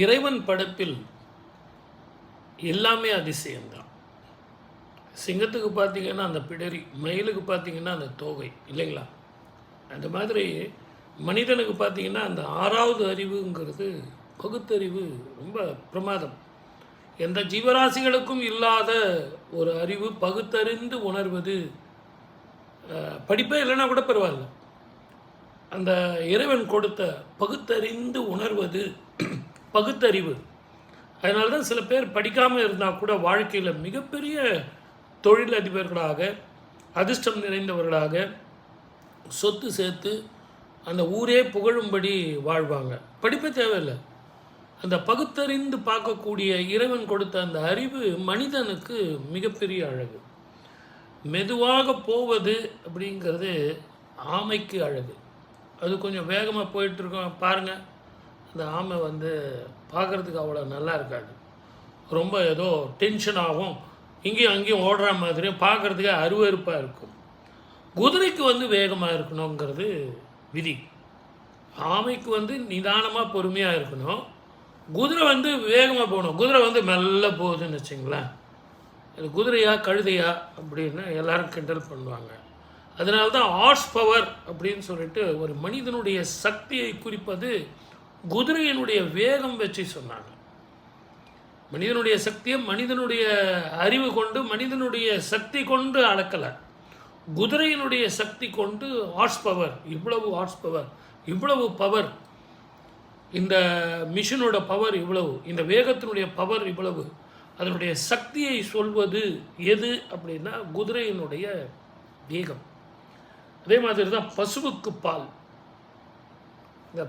இறைவன் படைப்பில் எல்லாமே அதிசயம்தான். சிங்கத்துக்கு பார்த்தீங்கன்னா அந்த பிடரி, மயிலுக்கு பார்த்தீங்கன்னா அந்த தோகை இல்லைங்களா? அந்த மாதிரி மனிதனுக்கு பார்த்தீங்கன்னா அந்த 6வது அறிவுங்கிறது பகுத்தறிவு ரொம்ப பிரமாதம். எந்த ஜீவராசிகளுக்கும் இல்லாத ஒரு அறிவு, பகுத்தறிந்து உணர்வது. படிப்பே இல்லைன்னா கூட பரவாயில்ல, அந்த இறைவன் கொடுத்த பகுத்தறிந்து உணர்வது பகுத்தறிவு. அதனால தான் சில பேர் படிக்காமல் இருந்தால் கூட வாழ்க்கையில் மிகப்பெரிய தொழிலதிபர்களாக, அதிர்ஷ்டம் நிறைந்தவர்களாக, சொத்து சேர்த்து அந்த ஊரே புகழும்படி வாழ்வாங்க. படிப்பே தேவையில்லை. அந்த பகுத்தறிந்து பார்க்கக்கூடிய இறைவன் கொடுத்த அந்த அறிவு மனிதனுக்கு மிகப்பெரிய அழகு. மெதுவாக போவது அப்படிங்கிறது ஆமைக்கு அழகு. அது கொஞ்சம் வேகமாக போயிட்டுருக்கோம் பாருங்கள், அந்த ஆமை பார்க்குறதுக்கு அவ்வளோ நல்லா இருக்காது. ரொம்ப ஏதோ டென்ஷனாகவும் இங்கேயும் அங்கேயும் ஓடுற மாதிரியும் பார்க்குறதுக்கு அருவருப்பாக இருக்கும். குதிரைக்கு வேகமாக இருக்கணுங்கிறது விதி. ஆமைக்கு நிதானமாக பொறுமையாக இருக்கணும். குதிரை வேகமாக போகணும். குதிரை மெல்ல போகுதுன்னு வச்சுங்களேன், அது குதிரையா கழுதையா அப்படின்னு எல்லோரும் கிண்டல் பண்ணுவாங்க. அதனால தான் ஹார்ஸ் பவர் அப்படின்னு சொல்லிட்டு ஒரு மனிதனுடைய சக்தியை குறிப்பது குதிரையினுடைய வேகம் வச்சு சொன்னாங்க. மனிதனுடைய சக்தியை மனிதனுடைய அறிவு கொண்டு, மனிதனுடைய சக்தி கொண்டு அளக்கலை. குதிரையினுடைய சக்தி கொண்டு ஹார்ஸ் பவர், இவ்வளவு ஹார்ஸ் பவர், இவ்வளவு பவர், இந்த மிஷினோட பவர் இவ்வளவு, இந்த வேகத்தினுடைய பவர் இவ்வளவு, அதனுடைய சக்தியை சொல்வது எது அப்படின்னா குதிரையினுடைய வேகம். அதே மாதிரி தான் பசுவுக்கு பால். இந்த